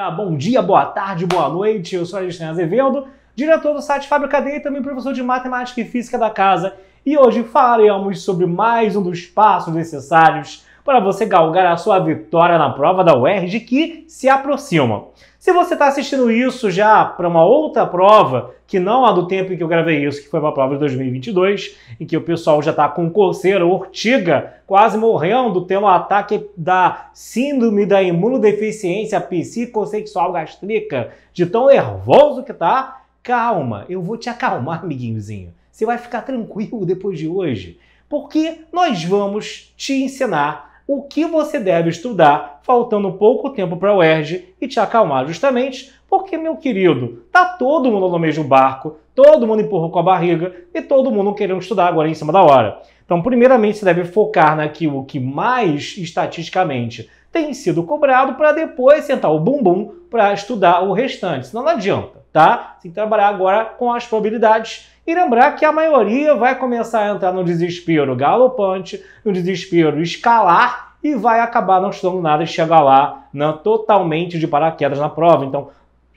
Olá, bom dia, boa tarde, boa noite. Eu sou Alexandre Azevedo, diretor do site Fábrica D e também professor de Matemática e Física da casa. E hoje falaremos sobre mais um dos passos necessários para você galgar a sua vitória na prova da UERJ que se aproxima. Se você está assistindo isso já para uma outra prova, que não a do tempo em que eu gravei isso, que foi para a prova de 2022, em que o pessoal já está com coceira, ortiga, quase morrendo, tendo um ataque da síndrome da imunodeficiência psicossexual gástrica, de tão nervoso que tá, calma, eu vou te acalmar, amiguinhozinho. Você vai ficar tranquilo depois de hoje, porque nós vamos te ensinar o que você deve estudar, faltando pouco tempo para a UERJ, e te acalmar justamente porque, meu querido, tá todo mundo no mesmo barco, todo mundo empurrou com a barriga e todo mundo querendo estudar agora em cima da hora. Então, primeiramente, você deve focar naquilo que mais estatisticamente tem sido cobrado para depois sentar o bumbum para estudar o restante, senão não adianta, tá? Você tem que trabalhar agora com as probabilidades e lembrar que a maioria vai começar a entrar no desespero galopante, no desespero escalar e vai acabar não estudando nada e chegar lá totalmente de paraquedas na prova. Então,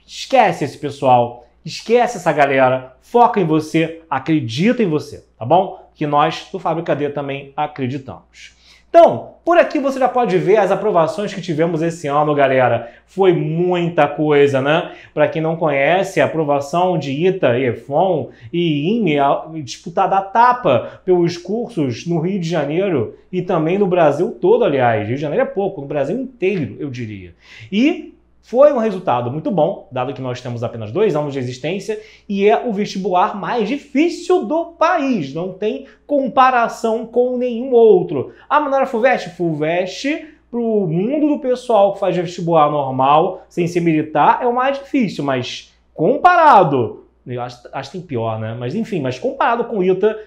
esquece esse pessoal, esquece essa galera, foca em você, acredita em você, tá bom? Que nós do Fábrica D também acreditamos. Então, por aqui você já pode ver as aprovações que tivemos esse ano, galera. Foi muita coisa, né? Para quem não conhece, a aprovação de ITA, EFON e IME disputada a tapa pelos cursos no Rio de Janeiro e também no Brasil todo, aliás. Rio de Janeiro é pouco, no Brasil inteiro, eu diria. E foi um resultado muito bom, dado que nós temos apenas 2 anos de existência e é o vestibular mais difícil do país. Não tem comparação com nenhum outro. A menor FUVEST, para o mundo do pessoal que faz vestibular normal, sem ser militar, é o mais difícil, mas comparado, eu acho que tem pior, né? Mas enfim, mas comparado com o ITA,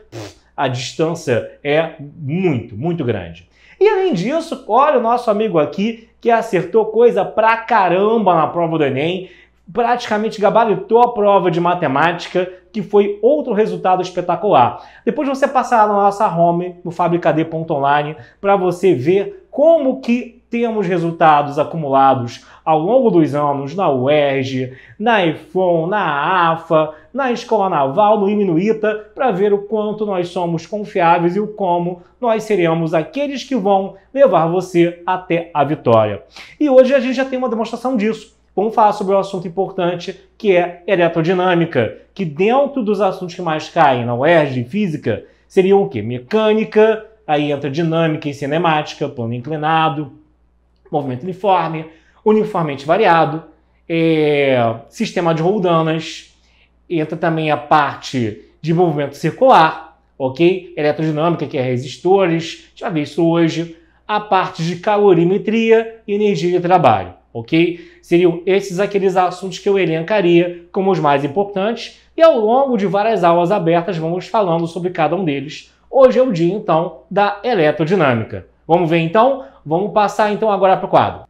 a distância é muito grande. E além disso, olha o nosso amigo aqui que acertou coisa pra caramba na prova do Enem, praticamente gabaritou a prova de matemática, que foi outro resultado espetacular. Depois você passar na nossa home, no fabricad.online, para você ver como que temos resultados acumulados ao longo dos anos na UERJ, na EFON, na AFA, na Escola Naval, no IME e no ITA, para ver o quanto nós somos confiáveis e o como nós seremos aqueles que vão levar você até a vitória. E hoje a gente já tem uma demonstração disso. Vamos falar sobre um assunto importante que é eletrodinâmica, que dentro dos assuntos que mais caem na UERJ de física seriam o quê? Mecânica, aí entra dinâmica e cinemática, plano inclinado, movimento uniforme, uniformemente variado, sistema de roldanas, entra também a parte de movimento circular, ok? Eletrodinâmica, que é resistores, já vi isso hoje, a parte de calorimetria e energia de trabalho, ok? Seriam esses aqueles assuntos que eu elencaria como os mais importantes e ao longo de várias aulas abertas vamos falando sobre cada um deles. Hoje é o dia, então, da eletrodinâmica. Vamos ver, então? Vamos passar, então, agora para o quadro.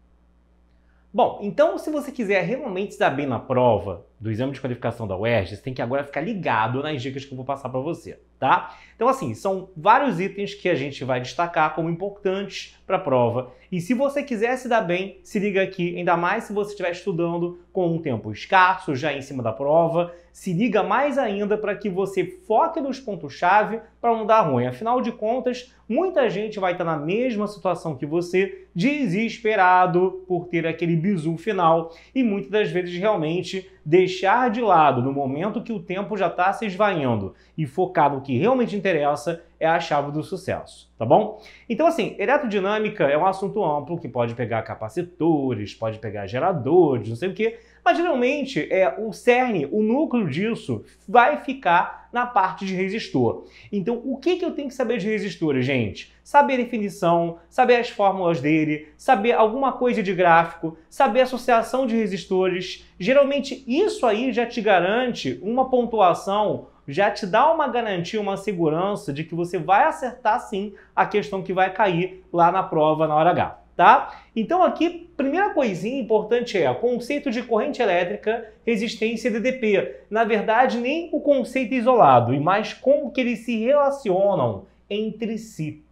Bom, então, se você quiser realmente se dar bem na prova do exame de qualificação da UERJ, você tem que agora ficar ligado nas dicas que eu vou passar para você, tá? Então, assim, são vários itens que a gente vai destacar como importantes para a prova. E se você quiser se dar bem, se liga aqui, ainda mais se você estiver estudando com um tempo escasso, já em cima da prova, se liga mais ainda para que você foque nos pontos-chave para não dar ruim. Afinal de contas, muita gente vai estar na mesma situação que você, desesperado por ter aquele bizu final e muitas das vezes realmente deixar de lado no momento que o tempo já está se esvaindo e focar no que realmente interessa é a chave do sucesso, tá bom? Então, assim, eletrodinâmica é um assunto amplo que pode pegar capacitores, pode pegar geradores, não sei o quê, mas geralmente o cerne, o núcleo disso vai ficar na parte de resistor. Então, o que eu tenho que saber de resistores, gente? Saber a definição, saber as fórmulas dele, saber alguma coisa de gráfico, saber a associação de resistores. Geralmente, isso aí já te garante uma pontuação, já te dá uma garantia, uma segurança de que você vai acertar sim a questão que vai cair lá na prova na hora H, tá? Então aqui, primeira coisinha importante é o conceito de corrente elétrica, resistência e DDP. Na verdade, nem o conceito isolado, e mais como que eles se relacionam entre si.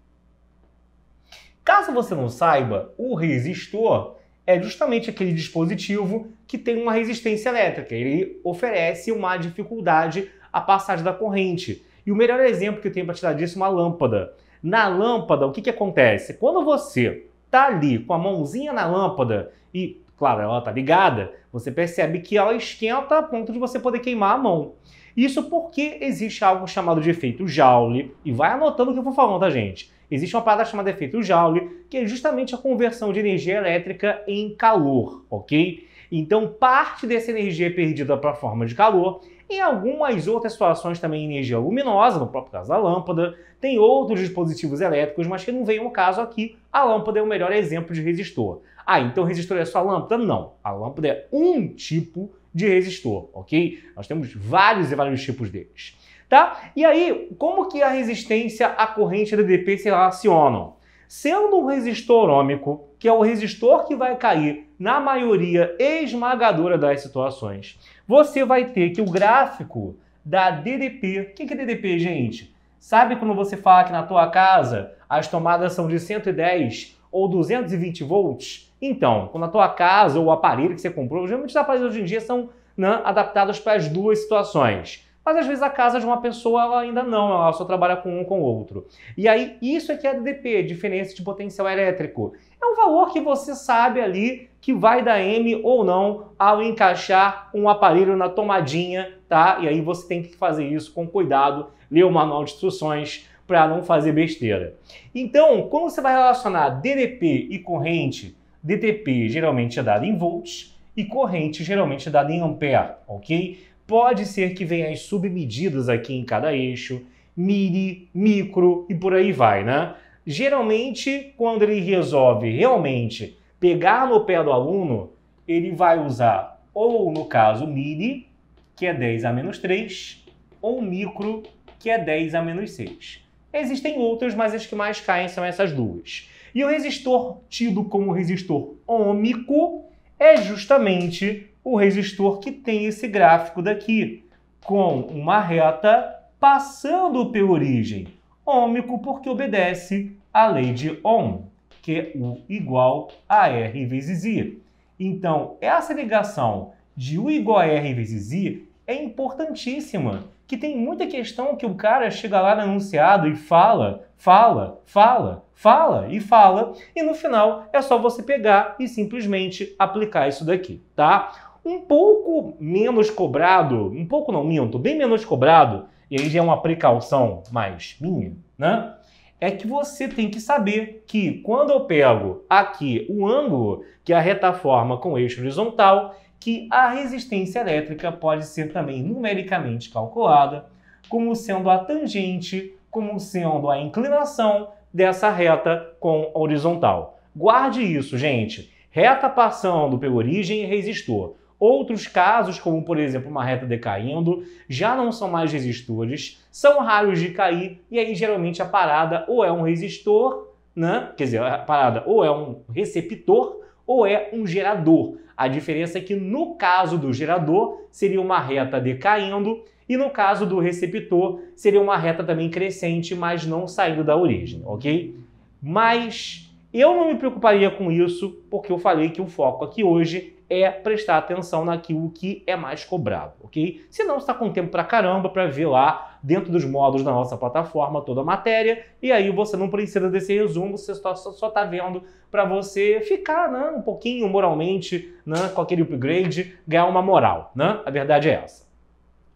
Caso você não saiba, o resistor é justamente aquele dispositivo que tem uma resistência elétrica. Ele oferece uma dificuldade à passagem da corrente. E o melhor exemplo que eu tenho para te dar disso é uma lâmpada. Na lâmpada, o que acontece? Quando você está ali com a mãozinha na lâmpada e, claro, ela está ligada, você percebe que ela esquenta a ponto de você poder queimar a mão. Isso porque existe algo chamado de efeito Joule, e vai anotando o que eu vou falando, tá, gente? Existe uma parada chamada efeito Joule, que é justamente a conversão de energia elétrica em calor, ok? Então, parte dessa energia é perdida para a forma de calor. Em algumas outras situações também energia luminosa, no próprio caso da lâmpada, tem outros dispositivos elétricos, mas que não vem ao caso aqui. A lâmpada é o melhor exemplo de resistor. Ah, então o resistor é só a lâmpada? Não. A lâmpada é um tipo de resistor, ok? Nós temos vários e vários tipos deles, tá? E aí, como que a resistência à corrente DDP se relacionam? Sendo um resistor ôhmico, que é o resistor que vai cair na maioria esmagadora das situações, você vai ter que o gráfico da DDP... O que é DDP, gente? Sabe quando você fala que na tua casa as tomadas são de 110 ou 220 volts? Então, quando a tua casa ou o aparelho que você comprou, geralmente os aparelhos hoje em dia são, né, adaptados para as duas situações. Mas às vezes a casa de uma pessoa ela ainda não, ela só trabalha com um com o outro. E aí isso é que é DDP, diferença de potencial elétrico. É um valor que você sabe ali que vai dar M ou não ao encaixar um aparelho na tomadinha, tá? E aí você tem que fazer isso com cuidado, ler o manual de instruções para não fazer besteira. Então, quando você vai relacionar DDP e corrente, DDP geralmente é dado em volts e corrente geralmente é dada em ampere, ok? Pode ser que venha as submedidas aqui em cada eixo, mili, micro e por aí vai, né? Geralmente, quando ele resolve realmente pegar no pé do aluno, ele vai usar ou, no caso, mili, que é 10 a menos 3, ou micro, que é 10 a menos 6. Existem outras, mas as que mais caem são essas duas. E o resistor tido como resistor ôhmico é justamente o resistor que tem esse gráfico daqui, com uma reta passando pela origem. Ôhmico porque obedece à lei de Ohm, que é U igual a R vezes I. Então, essa ligação de U igual a R vezes I é importantíssima, que tem muita questão que o cara chega lá no enunciado e fala, e no final é só você pegar e simplesmente aplicar isso daqui, tá? Um pouco menos cobrado, um pouco não, minto, bem menos cobrado, e aí já é uma precaução mais minha, né? É que você tem que saber que quando eu pego aqui o ângulo que a reta forma com o eixo horizontal, que a resistência elétrica pode ser também numericamente calculada como sendo a tangente, como sendo a inclinação dessa reta com a horizontal. Guarde isso, gente. Reta passando pela origem e resistor. Outros casos, como por exemplo uma reta decaindo, já não são mais resistores, são raros de cair, e aí geralmente a parada ou é um resistor, né? Quer dizer, a parada ou é um receptor ou é um gerador. A diferença é que no caso do gerador seria uma reta decaindo e no caso do receptor seria uma reta também crescente, mas não saindo da origem, ok? Mas eu não me preocuparia com isso porque eu falei que o foco aqui hoje é prestar atenção naquilo que é mais cobrado, ok? Se não, você está com tempo pra caramba para ver lá dentro dos módulos da nossa plataforma toda a matéria, e aí você não precisa desse resumo, você só está vendo para você ficar, né, um pouquinho moralmente, né, com aquele upgrade, ganhar uma moral, né? A verdade é essa.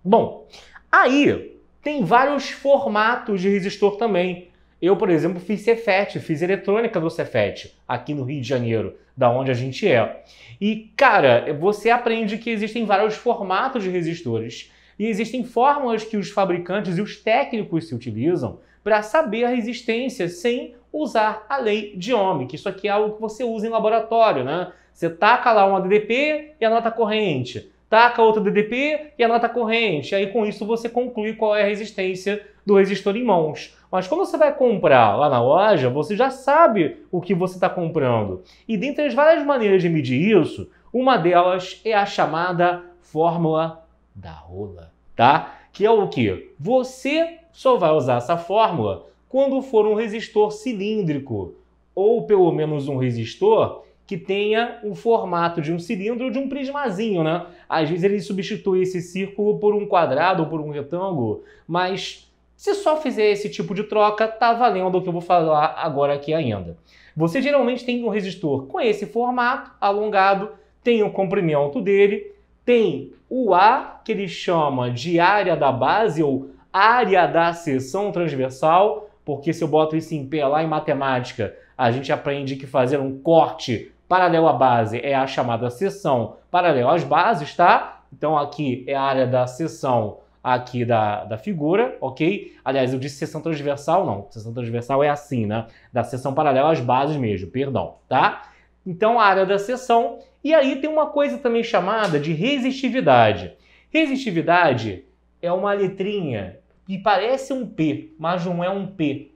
Bom, aí tem vários formatos de resistor também. Eu, por exemplo, fiz Cefet, fiz eletrônica do Cefet, aqui no Rio de Janeiro, da onde a gente é. E, cara, você aprende que existem vários formatos de resistores e existem fórmulas que os fabricantes e os técnicos se utilizam para saber a resistência sem usar a lei de Ohm, que isso aqui é algo que você usa em laboratório, né? Você taca lá uma DDP e anota a corrente, taca outra DDP e anota a corrente, aí com isso você conclui qual é a resistência do resistor em mãos. Mas quando você vai comprar lá na loja, você já sabe o que você está comprando. E dentre as várias maneiras de medir isso, uma delas é a chamada fórmula da rola, tá? Que é o quê? Você só vai usar essa fórmula quando for um resistor cilíndrico, ou pelo menos um resistor que tenha o formato de um cilindro ou de um prismazinho, né? Às vezes ele substitui esse círculo por um quadrado ou por um retângulo, mas se só fizer esse tipo de troca, tá valendo o que eu vou falar agora aqui ainda. Você geralmente tem um resistor com esse formato alongado, tem o comprimento dele, tem o A, que ele chama de área da base ou área da seção transversal, porque se eu boto isso em pé lá em matemática, a gente aprende que fazer um corte paralelo à base é a chamada seção paralela às bases, tá? Então aqui é a área da seção aqui da figura, ok? Aliás, eu disse seção transversal, não. Seção transversal é assim, né? Da seção paralela às bases mesmo, perdão, tá? Então a área da seção. E aí tem uma coisa também chamada de resistividade. Resistividade é uma letrinha que parece um P, mas não é um P.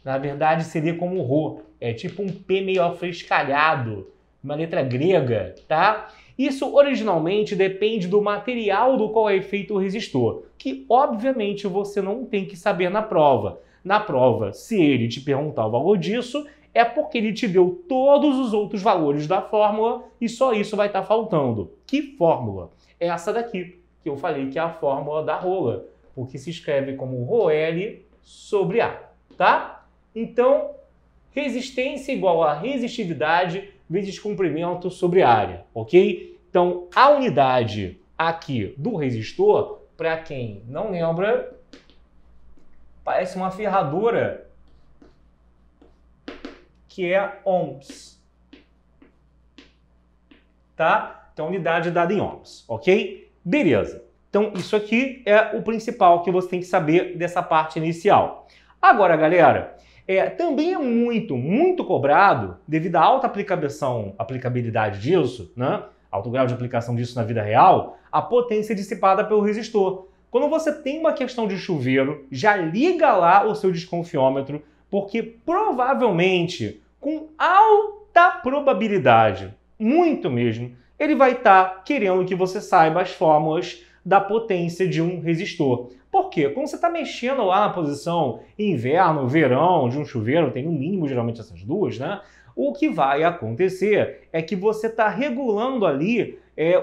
Na verdade seria como Rho. É tipo um P meio afrescalhado, uma letra grega, tá? Isso originalmente depende do material do qual é feito o resistor, que obviamente você não tem que saber na prova. Na prova, se ele te perguntar o valor disso, é porque ele te deu todos os outros valores da fórmula e só isso vai estar faltando. Que fórmula? É essa daqui, que eu falei que é a fórmula da rola, porque se escreve como ρL sobre A, tá? Então, resistência igual a resistividade vezes comprimento sobre área, ok? Então, a unidade aqui do resistor, para quem não lembra, parece uma ferradura que é ohms, tá? Então, unidade dada em ohms, ok? Beleza. Então, isso aqui é o principal que você tem que saber dessa parte inicial. Agora, galera, também é muito cobrado, devido à alta aplicabilidade disso, né? Alto grau de aplicação disso na vida real, a potência dissipada pelo resistor. Quando você tem uma questão de chuveiro, já liga lá o seu desconfiômetro, porque provavelmente, com alta probabilidade, muito mesmo, ele vai estar querendo que você saiba as fórmulas da potência de um resistor. Por quê? Quando você está mexendo lá na posição inverno, verão de um chuveiro, tem no mínimo geralmente essas duas, né? O que vai acontecer é que você está regulando ali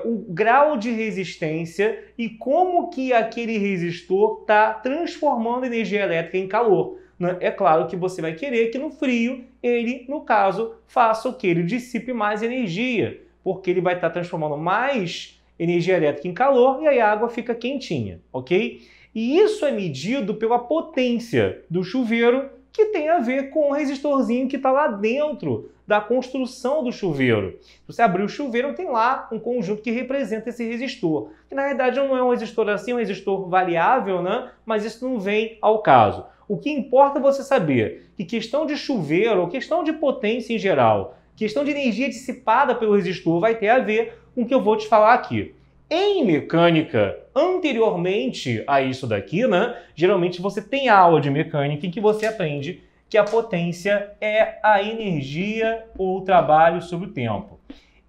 o grau de resistência e como que aquele resistor está transformando energia elétrica em calor. Né? É claro que você vai querer que no frio ele, no caso, faça o que? Ele dissipe mais energia, porque ele vai estar transformando mais energia elétrica em calor e aí a água fica quentinha, ok? E isso é medido pela potência do chuveiro, que tem a ver com o resistorzinho que está lá dentro da construção do chuveiro. Se você abrir o chuveiro, tem lá um conjunto que representa esse resistor, que na verdade não é um resistor assim, é um resistor variável, né? Mas isso não vem ao caso. O que importa é você saber que questão de chuveiro, ou questão de potência em geral, questão de energia dissipada pelo resistor vai ter a ver com o que eu vou te falar aqui. Em mecânica, anteriormente a isso daqui, né, geralmente você tem aula de mecânica em que você aprende que a potência é a energia ou trabalho sobre o tempo.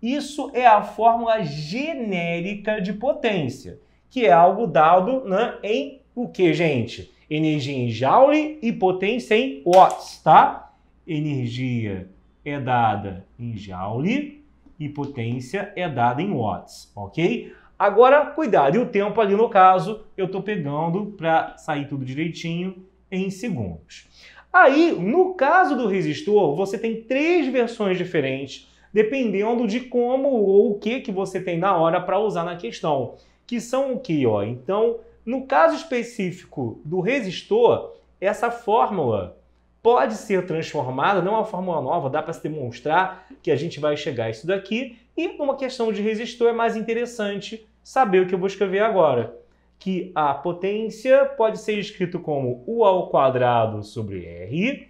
Isso é a fórmula genérica de potência, que é algo dado, né, em o que, gente? Energia em joule e potência em watts, tá? Energia é dada em joule e potência é dada em watts, ok? Agora, cuidado, e o tempo ali no caso, eu estou pegando para sair tudo direitinho em segundos. Aí, no caso do resistor, você tem 3 versões diferentes, dependendo de como ou o que você tem na hora para usar na questão, que são o que, ó? Então, no caso específico do resistor, essa fórmula pode ser transformada, não é uma fórmula nova, dá para se demonstrar que a gente vai chegar a isso daqui, e numa questão de resistor é mais interessante saber o que eu vou escrever agora, que a potência pode ser escrito como U ao quadrado sobre R,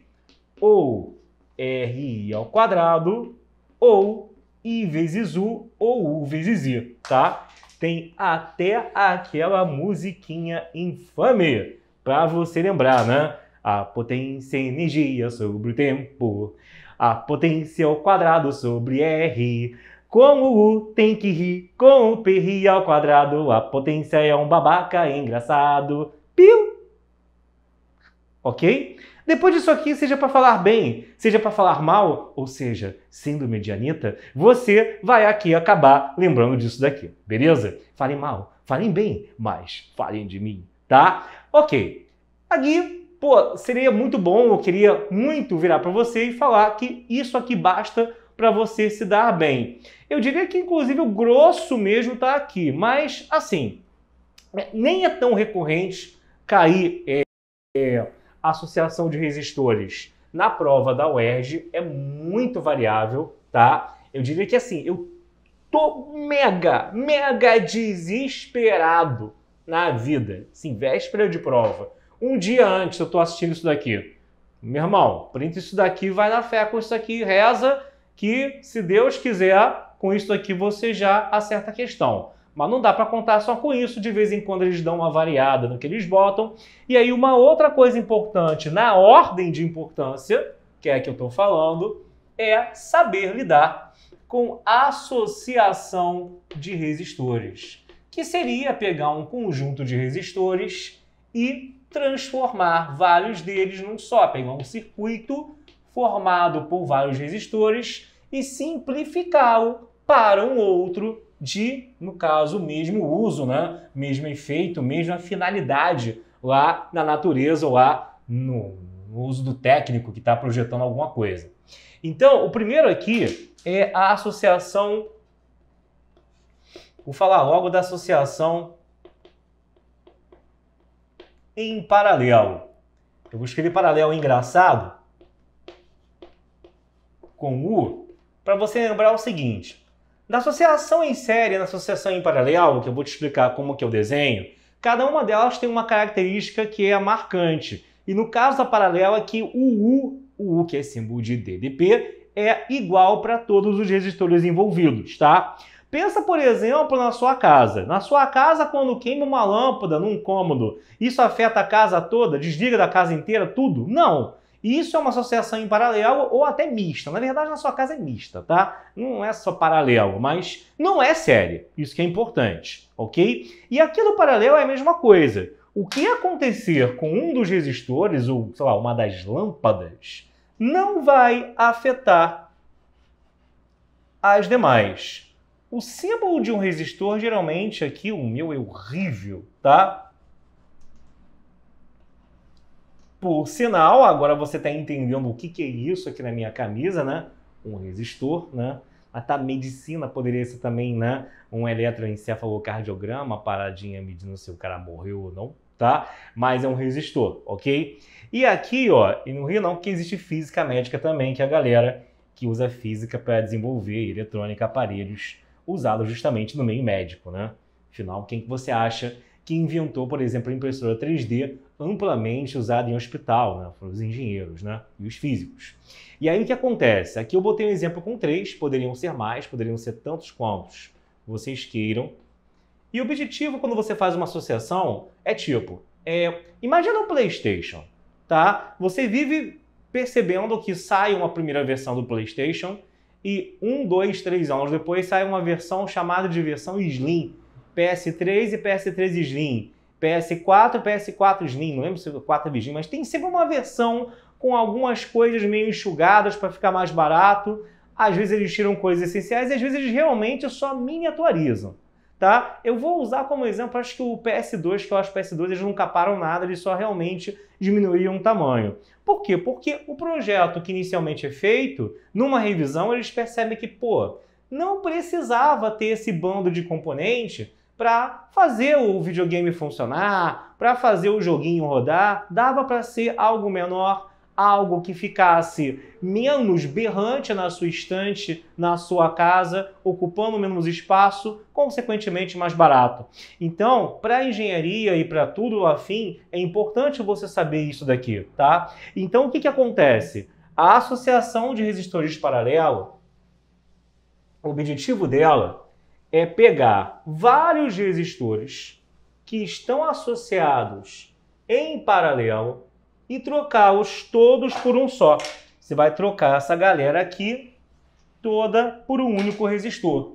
ou RI ao quadrado, ou I vezes U, ou U vezes I, tá? Tem até aquela musiquinha infame para você lembrar, né? A potência é energia sobre o tempo, a potência ao quadrado sobre R. Com o U tem que rir, com o P ri ao quadrado, a potência é um babaca engraçado. Piu! Ok? Depois disso aqui, seja para falar bem, seja para falar mal, ou seja, sendo medianita, você vai aqui acabar lembrando disso daqui, beleza? Falem mal, falem bem, mas falem de mim, tá? Ok. Aqui, pô, seria muito bom, eu queria muito virar para você e falar que isso aqui basta para você se dar bem. Eu diria que, inclusive, o grosso mesmo tá aqui, mas, assim, nem é tão recorrente cair associação de resistores na prova da UERJ, é muito variável, tá? Eu diria que assim, eu tô mega desesperado na vida, assim, véspera de prova. Um dia antes eu tô assistindo isso daqui. Meu irmão, printa isso daqui, vai na fé com isso aqui, reza que, se Deus quiser, com isso aqui você já acerta a questão. Mas não dá para contar só com isso, de vez em quando eles dão uma variada no que eles botam. E aí uma outra coisa importante, na ordem de importância, que é a que eu estou falando, é saber lidar com associação de resistores, que seria pegar um conjunto de resistores e transformar vários deles num só, pegar um circuito formado por vários resistores e simplificá-lo para um outro de, no caso, o mesmo uso, né? Mesmo efeito, mesma finalidade lá na natureza ou lá no uso do técnico que está projetando alguma coisa. Então, o primeiro aqui é a associação. Vou falar logo da associação em paralelo. Eu vou escrever paralelo engraçado com U para você lembrar o seguinte. Na associação em série e na associação em paralelo, que eu vou te explicar como que eu desenho, cada uma delas tem uma característica que é marcante. E no caso da paralela, que o U, que é símbolo de DDP, é igual para todos os resistores envolvidos, tá? Pensa, por exemplo, na sua casa. Na sua casa, quando queima uma lâmpada num cômodo, isso afeta a casa toda? Desliga da casa inteira, tudo? Não! Isso é uma associação em paralelo ou até mista. Na verdade, na sua casa é mista, tá? Não é só paralelo, mas não é séria. Isso que é importante, ok? E aqui no paralelo é a mesma coisa. O que acontecer com um dos resistores, ou, sei lá, uma das lâmpadas, não vai afetar as demais. O símbolo de um resistor, geralmente, aqui, o meu é horrível, tá? Por sinal, agora você está entendendo o que é isso aqui na minha camisa, né? Um resistor, né? A medicina poderia ser também, né? Um eletroencefalocardiograma, uma paradinha medindo se o cara morreu ou não, tá? Mas é um resistor, ok? E aqui, ó, e no Rio não, porque existe física médica também, que é a galera que usa física para desenvolver eletrônica, aparelhos usados justamente no meio médico, né? Afinal, quem que você acha que inventou, por exemplo, a impressora 3D amplamente usada em hospital, né? Foram os engenheiros, né? E os físicos. E aí o que acontece? Aqui eu botei um exemplo com 3, poderiam ser mais, poderiam ser tantos quantos vocês queiram. E o objetivo quando você faz uma associação é tipo, imagina um PlayStation, tá? Você vive percebendo que sai uma primeira versão do PlayStation e 1, 2, 3 anos depois sai uma versão chamada de versão Slim, PS3 e PS3 Slim, PS4 e PS4 Slim, não lembro se o 4 é Slim, mas tem sempre uma versão com algumas coisas meio enxugadas para ficar mais barato. Às vezes eles tiram coisas essenciais e às vezes eles realmente só miniaturizam, tá? Eu vou usar como exemplo, acho que o PS2, que eu acho que o PS2 eles não caparam nada, eles só realmente diminuíram o tamanho. Por quê? Porque o projeto que inicialmente é feito, numa revisão eles percebem que, pô, não precisava ter esse bando de componente para fazer o videogame funcionar, para fazer o joguinho rodar, dava para ser algo menor, algo que ficasse menos berrante na sua estante, na sua casa, ocupando menos espaço, consequentemente mais barato. Então, para a engenharia e para tudo afim, é importante você saber isso daqui, tá? Então, o que acontece? A associação de resistores paralelo, o objetivo dela é pegar vários resistores que estão associados em paralelo e trocá-los todos por um só. Você vai trocar essa galera aqui toda por um único resistor.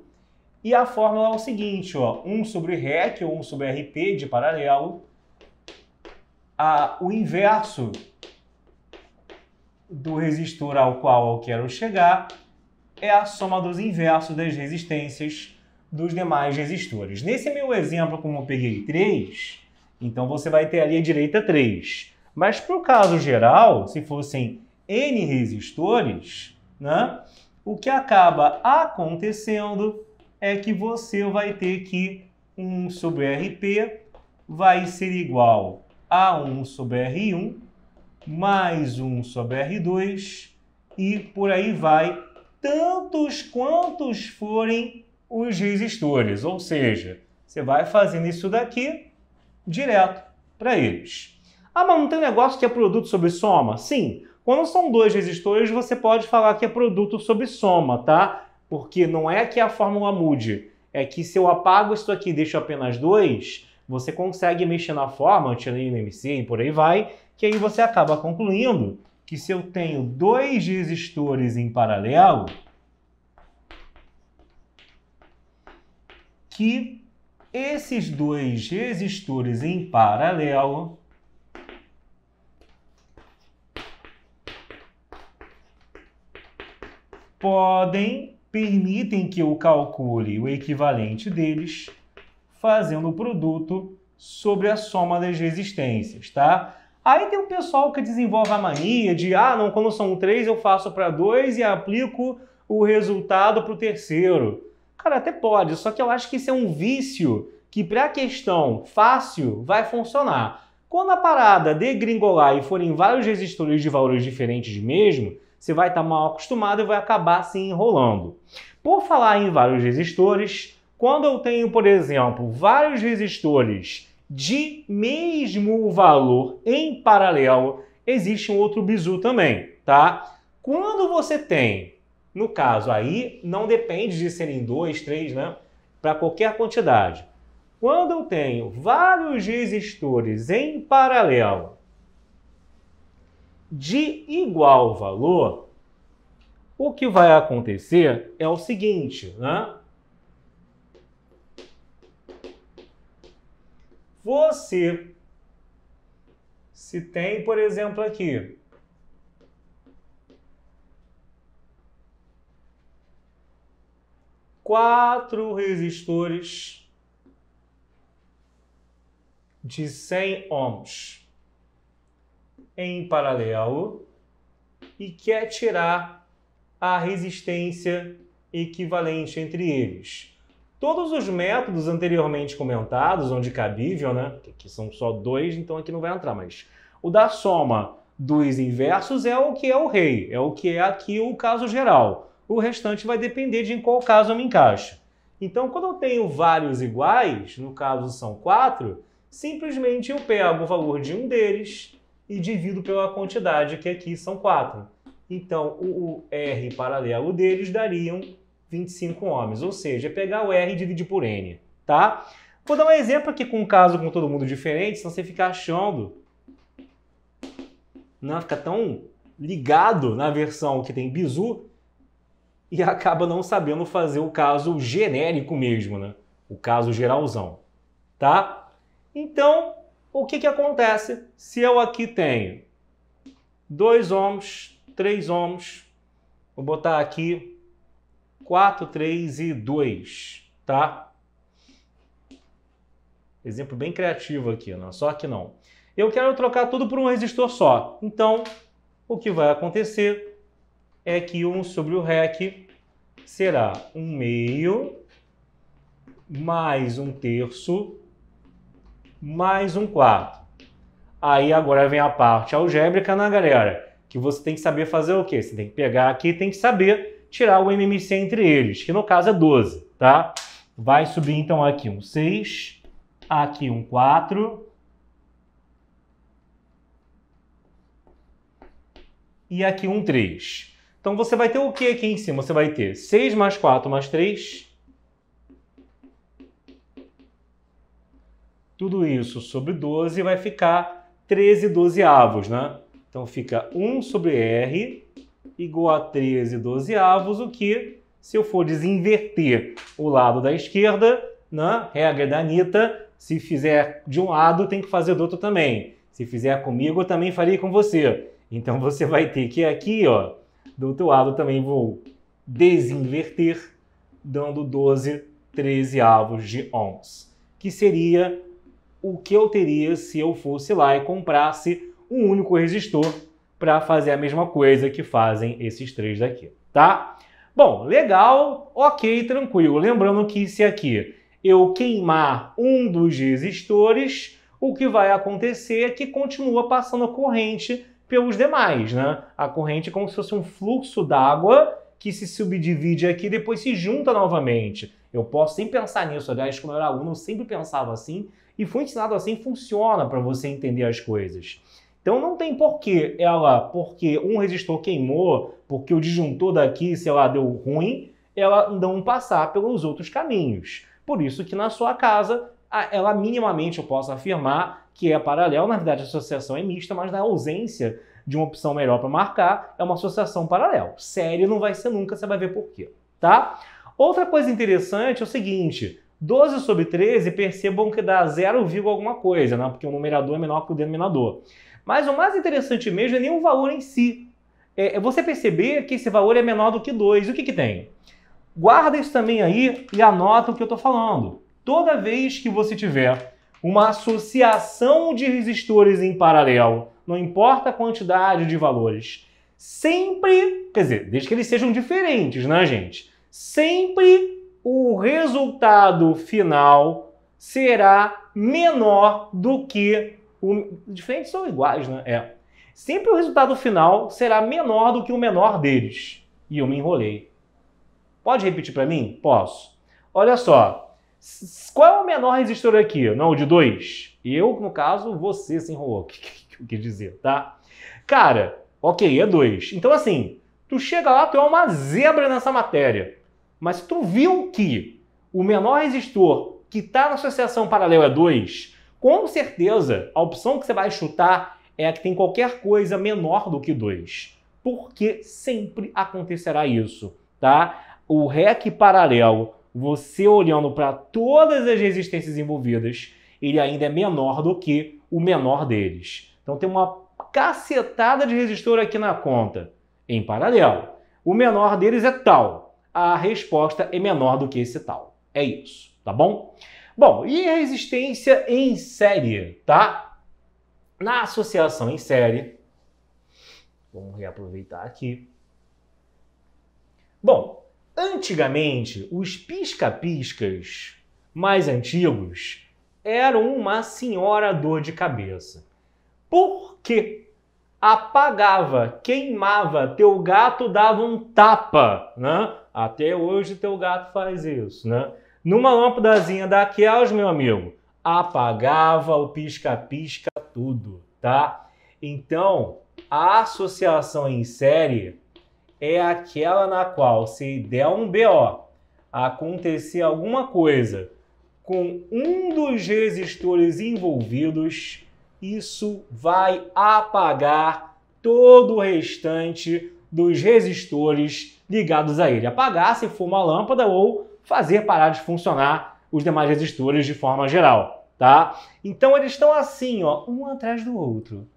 E a fórmula é o seguinte, ó, 1 sobre REC ou 1 sobre RP de paralelo. O inverso do resistor ao qual eu quero chegar é a soma dos inversos das resistências dos demais resistores. Nesse meu exemplo, como eu peguei 3, então você vai ter ali à direita 3. Mas para o caso geral, se fossem N resistores, né, o que acaba acontecendo é que você vai ter que 1 sobre RP vai ser igual a 1 sobre R1 mais 1 sobre R2 e por aí vai, tantos quantos forem os resistores. Ou seja, você vai fazendo isso daqui direto para eles. Ah, mas não tem um negócio que é produto sobre soma? Sim, quando são 2 resistores, você pode falar que é produto sobre soma, tá? Porque não é que a fórmula mude, é que se eu apago isso aqui e deixo apenas 2, você consegue mexer na fórmula, tirando MMC e por aí vai, que aí você acaba concluindo que se eu tenho 2 resistores em paralelo, que esses 2 resistores em paralelo permitem que eu calcule o equivalente deles fazendo o produto sobre a soma das resistências, tá? Aí tem o pessoal que desenvolve a mania de, não, quando são 3 eu faço para 2 e aplico o resultado para o terceiro. Cara, até pode, só que eu acho que isso é um vício que para a questão fácil vai funcionar. Quando a parada degringolar e forem vários resistores de valores diferentes mesmo, você vai estar mal acostumado e vai acabar se enrolando. Por falar em vários resistores, quando eu tenho, por exemplo, vários resistores de mesmo valor em paralelo, existe um outro bizu também, tá? Quando você tem, no caso aí, não depende de serem 2, 3, né? Para qualquer quantidade. Quando eu tenho vários resistores em paralelo de igual valor, o que vai acontecer é o seguinte, né? Se tem, por exemplo, aqui, quatro resistores de 100 ohms em paralelo e quer tirar a resistência equivalente entre eles. Todos os métodos anteriormente comentados, onde cabível, né? Que são só 2, então aqui não vai entrar, mas o da soma dos inversos é o que é o rei, é o que é aqui o caso geral. O restante vai depender de em qual caso eu me encaixo. Então, quando eu tenho vários iguais, no caso são 4, simplesmente eu pego o valor de um deles e divido pela quantidade, que aqui são 4. Então, o R paralelo deles dariam 25 ohms, ou seja, pegar o R e dividir por N, tá? Vou dar um exemplo aqui com um caso com todo mundo diferente, senão você fica achando, não fica tão ligado na versão que tem bizu e acaba não sabendo fazer o caso genérico mesmo, né? O caso geralzão, tá? Então, o que acontece se eu aqui tenho 2 ohms, 3 ohms, vou botar aqui 4, 3 e 2, tá? Exemplo bem criativo aqui, né? Só que não. Eu quero trocar tudo por um resistor só. Então, o que vai acontecer é que 1 sobre o REC será 1/2 mais 1/3 mais 1/4. Aí agora vem a parte algébrica, né, galera? Que você tem que saber fazer o quê? Você tem que pegar aqui e tem que saber tirar o MMC entre eles, que no caso é 12, tá? Vai subir então aqui um 6, aqui um 4 e aqui um 3. Então você vai ter o que aqui em cima? Você vai ter 6 mais 4 mais 3. Tudo isso sobre 12 vai ficar 13 dozeavos, né? Então fica 1 sobre R igual a 13 dozeavos, o que, se eu for desinverter o lado da esquerda, né? Regra da Anitta, se fizer de um lado, tem que fazer do outro também. Se fizer comigo, eu também faria com você. Então você vai ter que aqui, ó, do outro lado também vou desinverter, dando 12 13avos de ohms, que seria o que eu teria se eu fosse lá e comprasse um único resistor para fazer a mesma coisa que fazem esses três daqui, tá? Bom, legal, ok, tranquilo. Lembrando que se aqui eu queimar um dos resistores, o que vai acontecer é que continua passando a corrente pelos demais, né? A corrente é como se fosse um fluxo d'água que se subdivide aqui e depois se junta novamente. Eu posso sempre pensar nisso, aliás, quando eu era aluno eu sempre pensava assim e fui ensinado assim, funciona para você entender as coisas. Então não tem porquê porque um resistor queimou, porque o disjuntor daqui, sei lá, deu ruim, ela não passar pelos outros caminhos. Por isso que na sua casa, ela minimamente, eu posso afirmar, que é paralelo. Na verdade a associação é mista, mas na ausência de uma opção melhor para marcar, é uma associação paralela. Série não vai ser nunca, você vai ver por quê, tá? Outra coisa interessante é o seguinte, 12 sobre 13, percebam que dá 0, alguma coisa, né? Porque o numerador é menor que o denominador. Mas o mais interessante mesmo é nem o valor em si. É você perceber que esse valor é menor do que 2. O que que tem? Guarda isso também aí e anota o que eu estou falando. Toda vez que você tiver uma associação de resistores em paralelo, não importa a quantidade de valores, sempre, quer dizer, desde que eles sejam diferentes, né, gente? Sempre o resultado final será menor do que diferentes são iguais, né? Sempre o resultado final será menor do que o menor deles. E eu me enrolei. Pode repetir para mim? Posso. Olha só. Qual é o menor resistor aqui? Não, o de 2? Eu, no caso, você se enrolou. O que eu quis dizer, tá? Cara, ok, é 2. Então, assim, tu chega lá, tu é uma zebra nessa matéria. Mas se tu viu que o menor resistor que está na associação paralela é 2, com certeza a opção que você vai chutar é a que tem qualquer coisa menor do que 2. Porque sempre acontecerá isso, tá? O REC paralelo, você olhando para todas as resistências envolvidas, ele ainda é menor do que o menor deles. Então tem uma cacetada de resistor aqui na conta, em paralelo. O menor deles é tal. A resposta é menor do que esse tal. É isso, tá bom? Bom, e a resistência em série, tá? Na associação em série, vamos reaproveitar aqui. Bom, antigamente, os pisca-piscas mais antigos eram uma senhora dor de cabeça. Por quê? Apagava, queimava, teu gato dava um tapa, né? Até hoje teu gato faz isso, né? Numa lâmpadazinha daquelas, meu amigo, apagava o pisca-pisca tudo, tá? Então, a associação em série é aquela na qual, se der um BO, acontecer alguma coisa com um dos resistores envolvidos, isso vai apagar todo o restante dos resistores ligados a ele. Apagar se for uma lâmpada ou fazer parar de funcionar os demais resistores de forma geral, tá? Então eles estão assim, ó, um atrás do outro.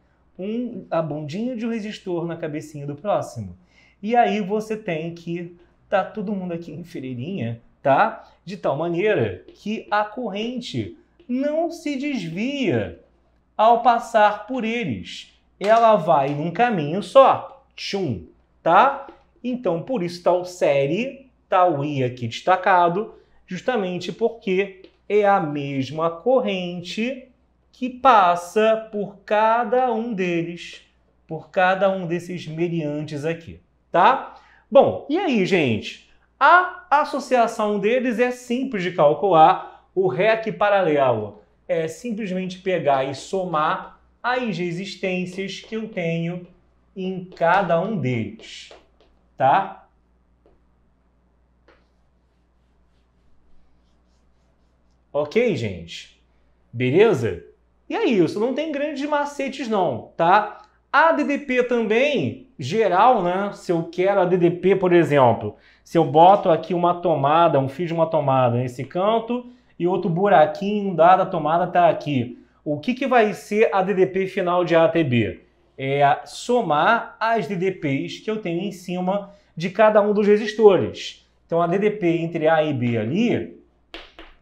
A bundinha de um resistor na cabecinha do próximo. E aí você tem que tá todo mundo aqui em fileirinha, tá? De tal maneira que a corrente não se desvia ao passar por eles. Ela vai num caminho só. Tchum, tá? Então, por isso está o série, tá o I aqui destacado, justamente porque é a mesma corrente que passa por cada um deles, por cada um desses meriantes aqui, tá? Bom, e aí, gente? A associação deles é simples de calcular. O REC paralelo é simplesmente pegar e somar as resistências que eu tenho em cada um deles, tá? Ok, gente? Beleza? E é isso, não tem grandes macetes não, tá? A DDP também, geral, né? Se eu quero a DDP, por exemplo, se eu boto aqui uma tomada, um fio de uma tomada nesse canto e outro buraquinho da tomada está aqui, o que vai ser a DDP final de ATB? somar as DDPs que eu tenho em cima de cada um dos resistores. Então, a DDP entre A e B ali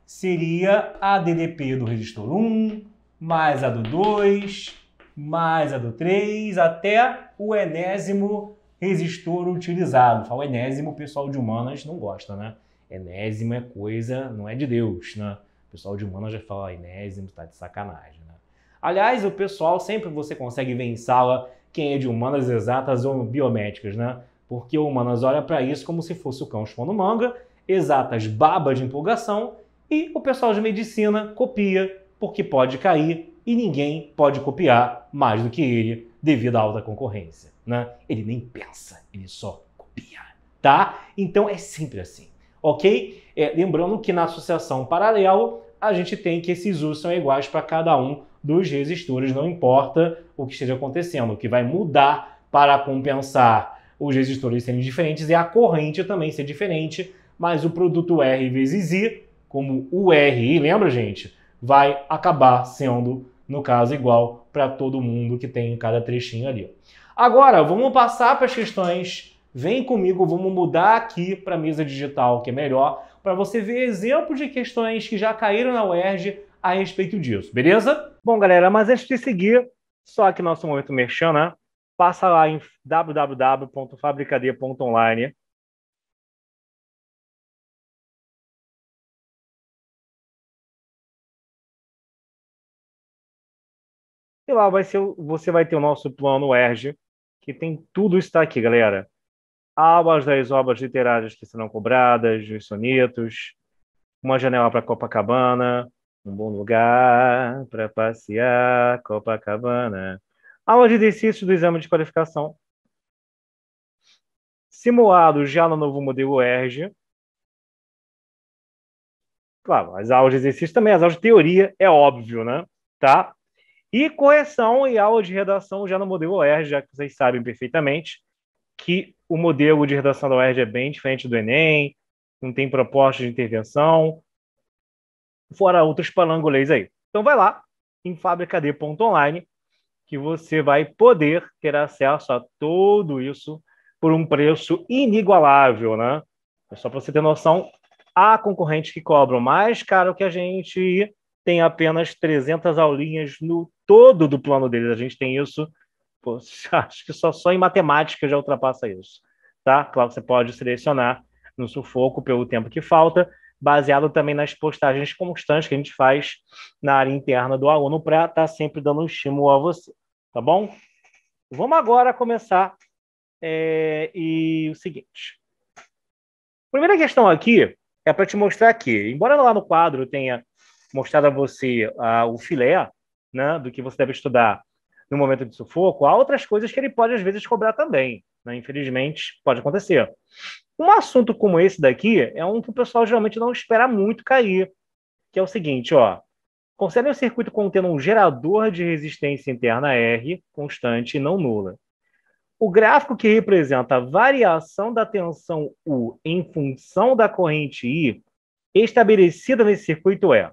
seria a DDP do resistor 1, mais a do 2, mais a do 3, até o enésimo resistor utilizado. Fala enésimo, o pessoal de humanas não gosta, né? Enésimo é coisa, não é de Deus, né? O pessoal de humanas já fala enésimo, tá de sacanagem, né? Aliás, o pessoal, sempre você consegue ver em sala quem é de humanas exatas ou biométricas, né? Porque o humanas olha para isso como se fosse o cão chupando manga, exatas baba de empolgação, e o pessoal de medicina copia porque pode cair e ninguém pode copiar mais do que ele devido à alta concorrência, né? Ele nem pensa, ele só copia, tá? Então é sempre assim, ok? Lembrando que na associação paralelo a gente tem que esses U's são iguais para cada um dos resistores, não importa o que esteja acontecendo. O que vai mudar para compensar os resistores serem diferentes é a corrente também ser diferente, mas o produto R vezes I, como o RI, lembra, gente? Vai acabar sendo, no caso, igual para todo mundo que tem em cada trechinho ali. Agora, vamos passar para as questões. Vem comigo, vamos mudar aqui para a mesa digital, que é melhor, para você ver exemplos de questões que já caíram na UERJ a respeito disso, beleza? Bom, galera, mas antes de seguir, só aqui nosso momento merchan, né? Passa lá em www.fabricad.online. E lá você vai ter o nosso plano UERJ, que tem tudo isso aqui, galera. Aulas das obras literárias que serão cobradas, os sonetos, uma janela para Copacabana, um bom lugar para passear, Copacabana. Aula de exercício do exame de qualificação. Simulado já no novo modelo UERJ. Claro, as aulas de exercício também, as aulas de teoria, é óbvio, né? Tá? E correção e aula de redação já no modelo UERJ, já que vocês sabem perfeitamente que o modelo de redação da UERJ é bem diferente do Enem, não tem proposta de intervenção, fora outros palangolês aí. Então vai lá em fabricad.online que você vai poder ter acesso a tudo isso por um preço inigualável, né? Só para você ter noção, há concorrentes que cobram mais caro que a gente tem apenas 300 aulinhas no todo do plano deles. A gente tem isso, pô, acho que só em matemática já ultrapassa isso, tá? Claro que você pode selecionar no sufoco pelo tempo que falta, baseado também nas postagens constantes que a gente faz na área interna do aluno para estar sempre dando um estímulo a você, tá bom? Vamos agora começar e o seguinte. A primeira questão aqui é para te mostrar que, embora lá no quadro eu tenha mostrado a você o filé, né, do que você deve estudar no momento de sufoco, há outras coisas que ele pode, às vezes, cobrar também, né? Infelizmente, pode acontecer. Um assunto como esse daqui é um que o pessoal geralmente não espera muito cair, que é o seguinte, ó. Considere o circuito contendo um gerador de resistência interna R constante e não nula. O gráfico que representa a variação da tensão U em função da corrente I estabelecida nesse circuito é...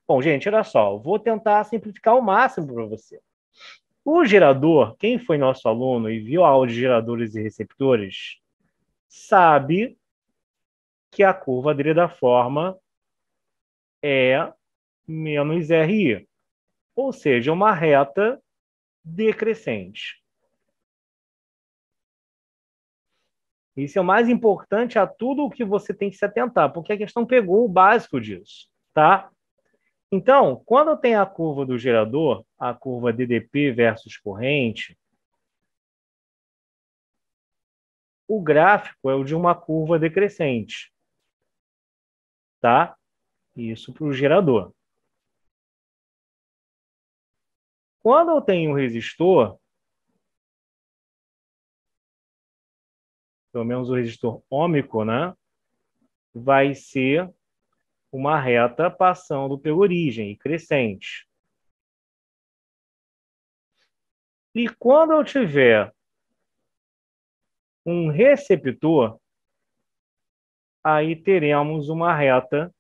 Bom, gente, olha só, eu vou tentar simplificar ao máximo para você. O gerador, quem foi nosso aluno e viu a aula de geradores e receptores, sabe que a curva dele da forma é menos RI, ou seja, uma reta decrescente. Isso é o mais importante a tudo o que você tem que se atentar, porque a questão pegou o básico disso, tá? Então, quando tem a curva do gerador, a curva DDP versus corrente, o gráfico é o de uma curva decrescente, tá? Isso para o gerador. Quando eu tenho um resistor, pelo menos o resistor ôhmico, né, vai ser uma reta passando pela origem, crescente. E quando eu tiver um receptor, aí teremos uma reta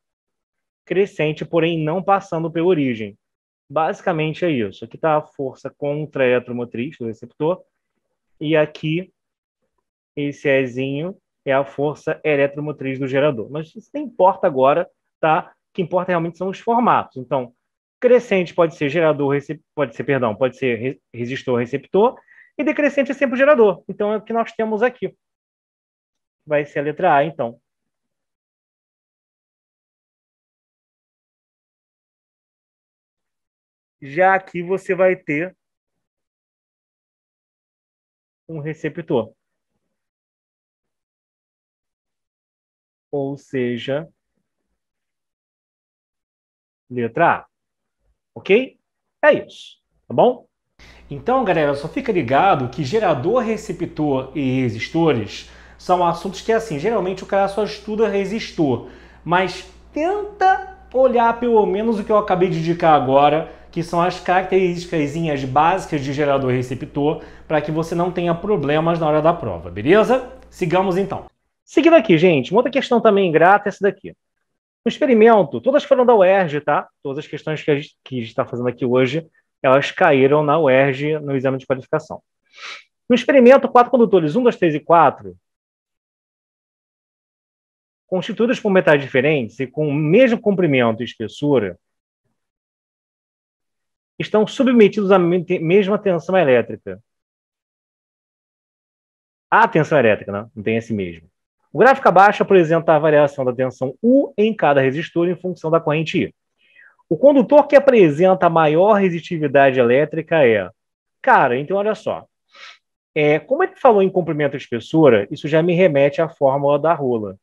crescente, porém não passando pela origem. Basicamente é isso. Aqui está a força contra a eletromotriz do receptor. E aqui, esse Ezinho é a força eletromotriz do gerador. Mas isso não importa agora, tá? O que importa realmente são os formatos. Então, crescente pode ser gerador, pode ser resistor, receptor, e decrescente é sempre o gerador. Então, é o que nós temos aqui. Vai ser a letra A, então. Já aqui você vai ter um receptor. Ou seja, letra A. Ok? É isso. Tá bom? Então, galera, só fica ligado que gerador, receptor e resistores são assuntos que, assim, geralmente o cara só estuda resistor, mas tenta olhar pelo menos o que eu acabei de indicar agora, que são as características básicas de gerador e receptor, para que você não tenha problemas na hora da prova, beleza? Sigamos então. Seguindo aqui, gente, uma outra questão também ingrata é essa daqui. No experimento, todas foram da UERJ, tá? Todas as questões que a gente está fazendo aqui hoje, elas caíram na UERJ no exame de qualificação. No experimento, 4 condutores 1, 2, 3 e 4, constituídos por metais diferentes e com o mesmo comprimento e espessura, estão submetidos à mesma tensão elétrica. A tensão elétrica, né? Não tem esse mesmo. O gráfico abaixo apresenta a variação da tensão U em cada resistor em função da corrente I. O condutor que apresenta maior resistividade elétrica é... Cara, então olha só. Como ele falou em comprimento e espessura, isso já me remete à fórmula da rola.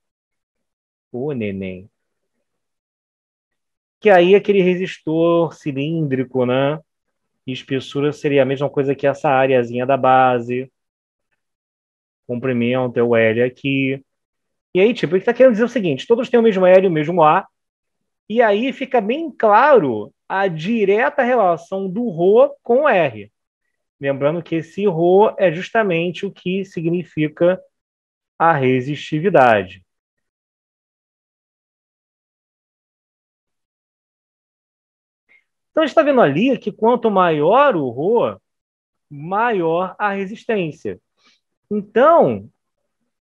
Ô, neném. Que aí aquele resistor cilíndrico, né? E espessura seria a mesma coisa que essa areazinha da base. Comprimento é o L aqui. E aí, tipo, ele está querendo dizer o seguinte: todos têm o mesmo L e o mesmo A. E aí fica bem claro a direta relação do ρ com o R. Lembrando que esse ρ é justamente o que significa a resistividade. Então, a gente está vendo ali que quanto maior o ρ, maior a resistência. Então,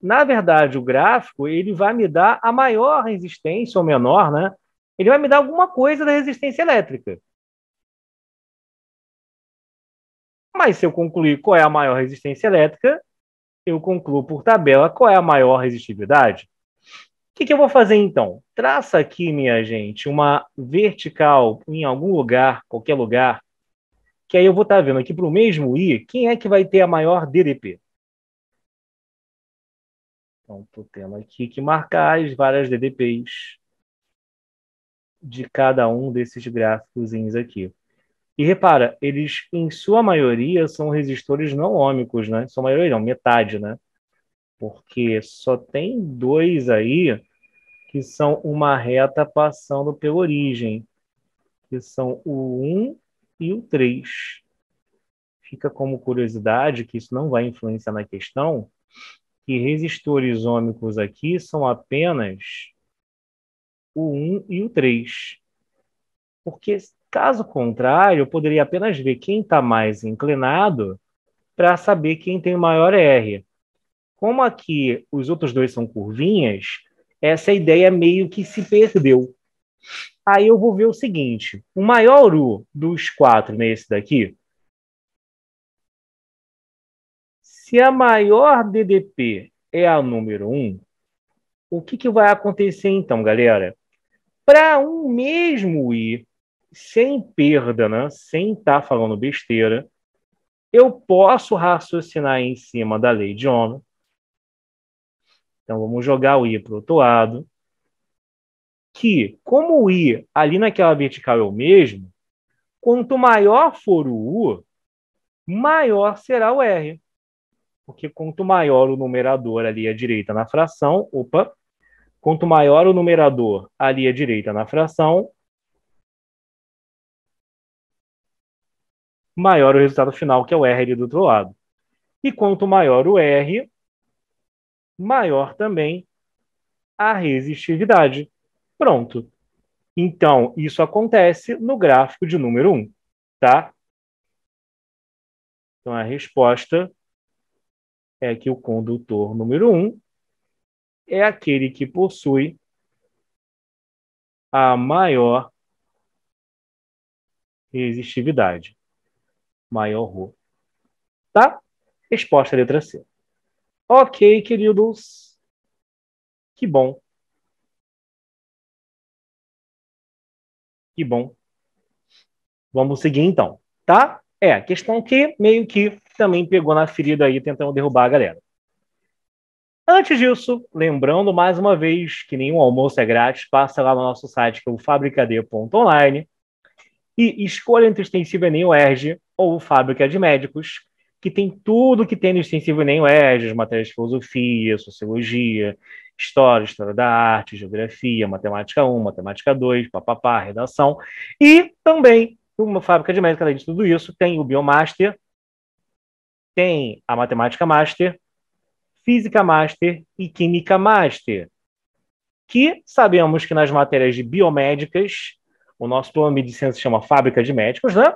na verdade, o gráfico ele vai me dar a maior resistência ou menor, né? Ele vai me dar alguma coisa da resistência elétrica. Mas se eu concluir qual é a maior resistência elétrica, eu concluo por tabela qual é a maior resistividade. O que eu vou fazer então? Traça aqui, minha gente, uma vertical em algum lugar, qualquer lugar, que aí eu vou estar vendo aqui para o mesmo I, quem é que vai ter a maior DDP? Então, estou tendo aqui que marcar as várias DDPs de cada um desses gráficos aqui. E repara, eles, em sua maioria, são resistores não ômicos, né? Sua maioria não, metade, né? Porque só tem dois aí que são uma reta passando pela origem, que são o 1 e o 3. Fica como curiosidade, que isso não vai influenciar na questão, que resistores ômicos aqui são apenas o 1 e o 3. Porque, caso contrário, eu poderia apenas ver quem está mais inclinado para saber quem tem o maior R. Como aqui os outros dois são curvinhas, essa ideia meio que se perdeu. Aí eu vou ver o seguinte: o maior U dos quatro nesse daqui, se a maior DDP é a número 1, o que vai acontecer então, galera? Para um mesmo I, sem perda, né? Sem estar falando besteira, eu posso raciocinar em cima da lei de Ohm. Então, vamos jogar o I para o outro lado. Que, como o I ali naquela vertical é o mesmo, quanto maior for o U, maior será o R. Porque quanto maior o numerador ali à direita na fração, quanto maior o numerador ali à direita na fração, maior o resultado final, que é o R ali do outro lado. E quanto maior o R, maior também a resistividade. Pronto. Então, isso acontece no gráfico de número 1, tá? Então, a resposta é que o condutor número 1 é aquele que possui a maior resistividade, maior ρ, tá? Resposta letra C. Ok, queridos. Que bom. Que bom. Vamos seguir então, tá? É, questão que meio que também pegou na ferida aí, tentando derrubar a galera. Antes disso, lembrando mais uma vez que nenhum almoço é grátis, passa lá no nosso site, que é o fabricad.online, e escolha entre o extensivo Enem UERJ ou Fábrica de Médicos, que tem tudo que tem no extensivo Enem UERJ, as matérias de filosofia, sociologia, história da arte, geografia, matemática 1, matemática 2, papapá, redação. E também, uma Fábrica de Médicos, além de tudo isso, tem o Biomaster, tem a Matemática Master, Física Master e Química Master, que sabemos que nas matérias de biomédicas, o nosso plano de medicina se chama Fábrica de Médicos, né?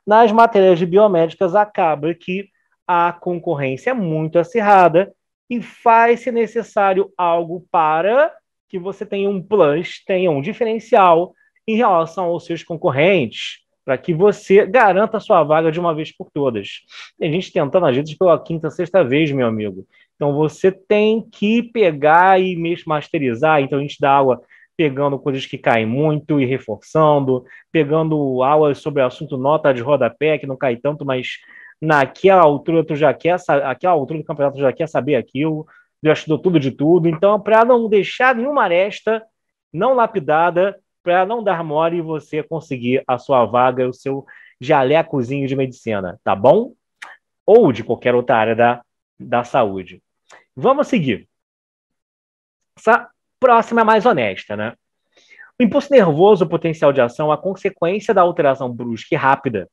Nas matérias de biomédicas acaba que a concorrência é muito acirrada e faz-se necessário algo para que você tenha um plus, tenha um diferencial em relação aos seus concorrentes, para que você garanta a sua vaga de uma vez por todas. Tem gente tentando às vezes pela quinta, sexta vez, meu amigo. Então você tem que pegar e mesmo masterizar. Então a gente dá aula pegando coisas que caem muito e reforçando, pegando aulas sobre o assunto nota de rodapé, que não cai tanto, mas naquela altura tu já quer, aquela altura do campeonato tu já quer saber aquilo, já estudou tudo de tudo. Então, para não deixar nenhuma aresta não lapidada, para não dar mole e você conseguir a sua vaga, o seu jalecozinho de medicina, tá bom? Ou de qualquer outra área da saúde. Vamos seguir. Essa próxima é mais honesta, né? O impulso nervoso, o potencial de ação, a consequência da alteração brusca e rápida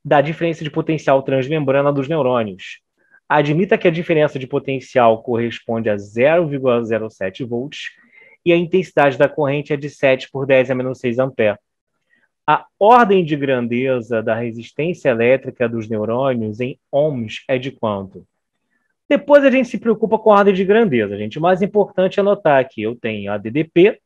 da diferença de potencial transmembrana dos neurônios. Admita que a diferença de potencial corresponde a 0,07 volts e a intensidade da corrente é de 7 por 10 a menos 6 ampere. A ordem de grandeza da resistência elétrica dos neurônios em ohms é de quanto? Depois a gente se preocupa com a ordem de grandeza, gente. O mais importante é notar que eu tenho a DDP,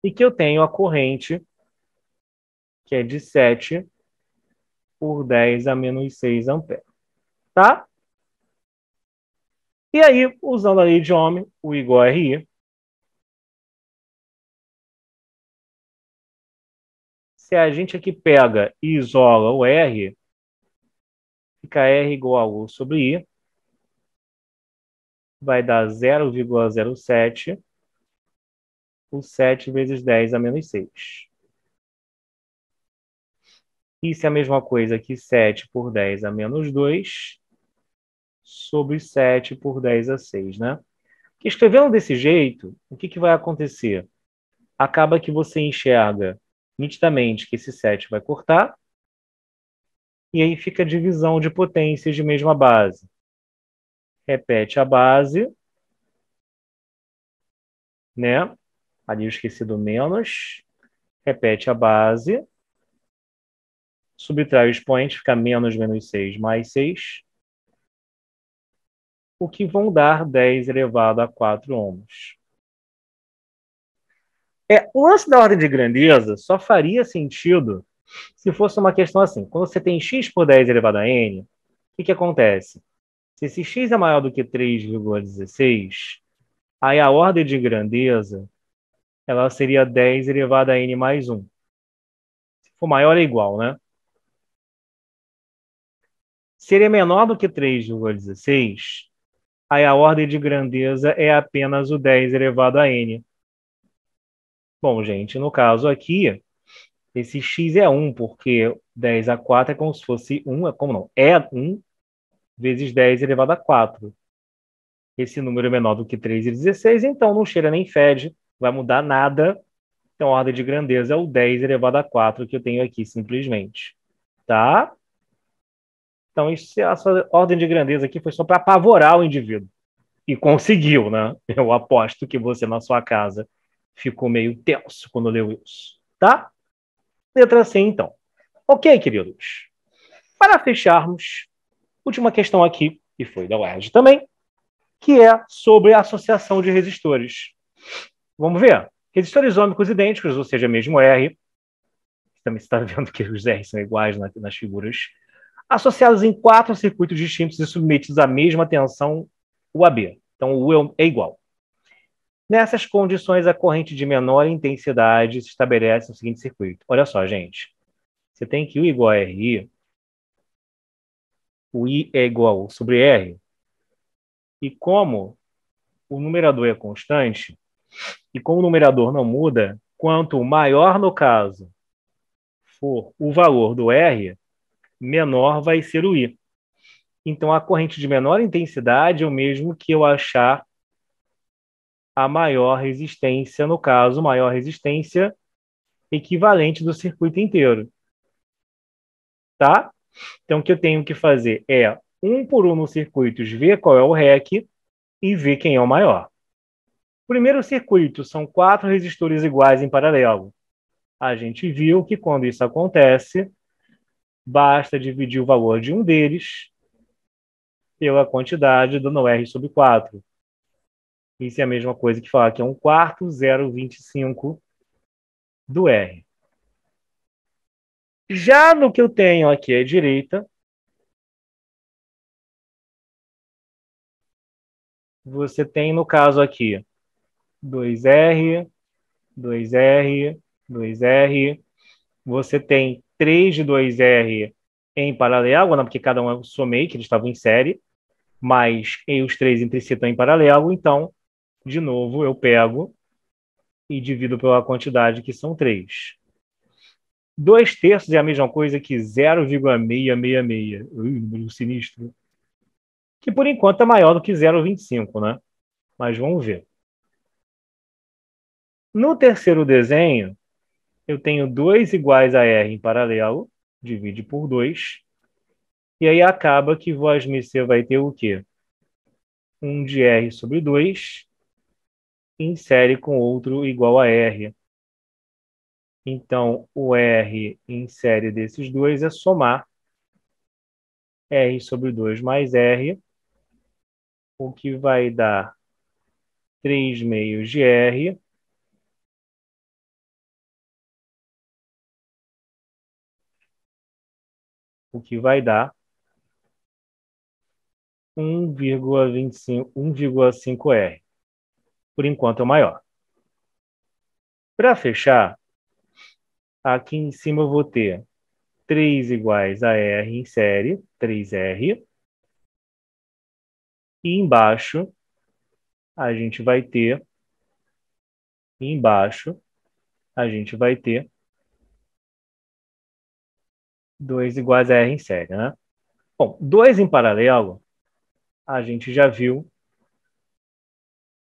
e que eu tenho a corrente, que é de 7 por 10 a menos 6 amperes. Tá? E aí, usando a lei de Ohm, o igual a RI, se a gente aqui pega e isola o R, fica R igual a U sobre I, vai dar 0,07 por 7 vezes 10 a menos 6. Isso é a mesma coisa que 7 por 10 a menos 2 sobre 7 por 10 a 6, né? Que escrevendo desse jeito, o que vai acontecer? Acaba que você enxerga nitidamente que esse 7 vai cortar, e aí fica a divisão de potências de mesma base. Repete a base, né? Ali eu esqueci do menos. Repete a base. Subtrai o expoente, fica menos 6 mais 6. O que vão dar 10 elevado a 4 ohms. O lance da ordem de grandeza só faria sentido se fosse uma questão assim. Quando você tem x por 10 elevado a n, o que acontece? Se esse x é maior do que 3,16, aí a ordem de grandeza ela seria 10 elevado a n mais 1. Se for maior é igual, né? Se ele é menor do que 3,16, aí a ordem de grandeza é apenas o 10 elevado a n. Bom, gente, no caso aqui, esse x é 1, porque 10 a 4 é como se fosse 1, como não? É 1 vezes 10 elevado a 4. Esse número é menor do que 3,16, então não cheira nem fede, vai mudar nada. Então a ordem de grandeza é o 10 elevado a 4 que eu tenho aqui, simplesmente. Tá? Então essa ordem de grandeza aqui foi só para apavorar o indivíduo. E conseguiu, né? Eu aposto que você, na sua casa, ficou meio tenso quando leu isso, tá? Letra C, então. Ok, queridos. Para fecharmos, última questão aqui, e foi da UERJ também, que é sobre a associação de resistores. Vamos ver? Resistores ômicos idênticos, ou seja, mesmo R, também você está vendo que os R são iguais nas figuras, associados em 4 circuitos distintos e submetidos à mesma tensão UAB. Então, o U é igual. Nessas condições, a corrente de menor intensidade se estabelece no seguinte circuito. Olha só, gente. Você tem que U igual a RI, o I é igual sobre R, e como o numerador é constante, e como o numerador não muda, quanto maior, no caso, for o valor do R, menor vai ser o I. Então, a corrente de menor intensidade é o mesmo que eu achar a maior resistência, no caso, maior resistência equivalente do circuito inteiro. Tá? Então, o que eu tenho que fazer é, um por um nos circuitos, ver qual é o REC e ver quem é o maior. Primeiro circuito, são 4 resistores iguais em paralelo. A gente viu que quando isso acontece, basta dividir o valor de um deles pela quantidade, dando R sobre 4. Isso é a mesma coisa que falar que é 1/4, 0,25 do R. Já no que eu tenho aqui à direita, você tem, no caso aqui, 2R, 2R, 2R. Você tem 3 de 2R em paralelo, né, porque cada um eu somei, que eles estavam em série, mas os 3 entre si estão em paralelo, então, de novo, eu pego e divido pela quantidade, que são 3. 2/3 é a mesma coisa que 0,666. Número sinistro. Que, por enquanto, é maior do que 0,25, né? Mas vamos ver. No terceiro desenho, eu tenho 2 iguais a R em paralelo, divide por 2, e aí acaba que Voasmir vai ter o quê? 1 de R sobre 2, em série com outro igual a R. Então, o R em série desses dois é somar R sobre 2 mais R, o que vai dar 3 meios de R, o que vai dar 1,25, 1,5 R. Por enquanto é o maior. Para fechar, aqui em cima eu vou ter 3 iguais a R em série, 3R. E embaixo, a gente vai ter, 2 iguais a R em série, né? Bom, 2 em paralelo, a gente já viu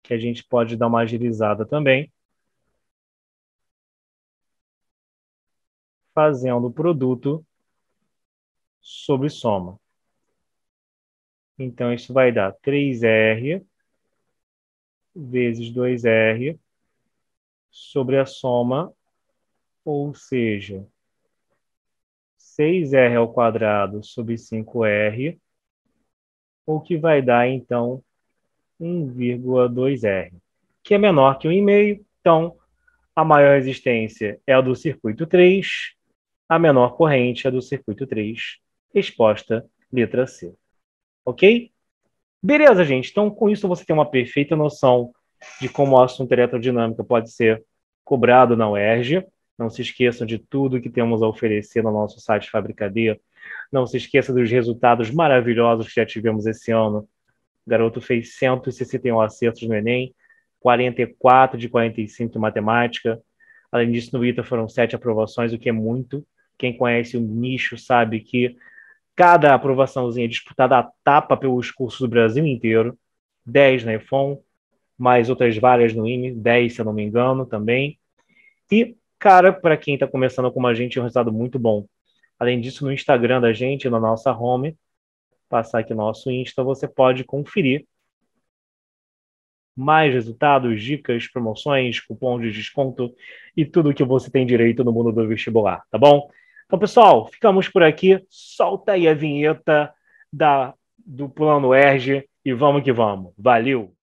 que a gente pode dar uma agilizada também, fazendo o produto sobre soma. Então, isso vai dar 3R vezes 2R sobre a soma, ou seja, 6R ao quadrado sobre 5R, o que vai dar, então, 1,2R, que é menor que 1,5. Então, a maior resistência é a do circuito 3, a menor corrente é a do circuito 3. Resposta, letra C. Ok? Beleza, gente. Então, com isso, você tem uma perfeita noção de como o assunto eletrodinâmica pode ser cobrado na UERJ. Não se esqueçam de tudo que temos a oferecer no nosso site Fábrica D. Não se esqueça dos resultados maravilhosos que já tivemos esse ano. O garoto fez 161 acertos no Enem, 44 de 45 em matemática. Além disso, no ITA foram 7 aprovações, o que é muito. Quem conhece o nicho sabe que cada aprovaçãozinha é disputada a tapa pelos cursos do Brasil inteiro. 10 na EFON, mais outras várias no IME, 10, se eu não me engano, também. E, cara, para quem está começando com a gente, é um resultado muito bom. Além disso, no Instagram da gente, na nossa home, passar aqui no nosso Insta, você pode conferir mais resultados, dicas, promoções, cupons de desconto e tudo que você tem direito no mundo do vestibular, tá bom? Então, pessoal, ficamos por aqui. Solta aí a vinheta do Plano ERJ e vamos que vamos. Valeu!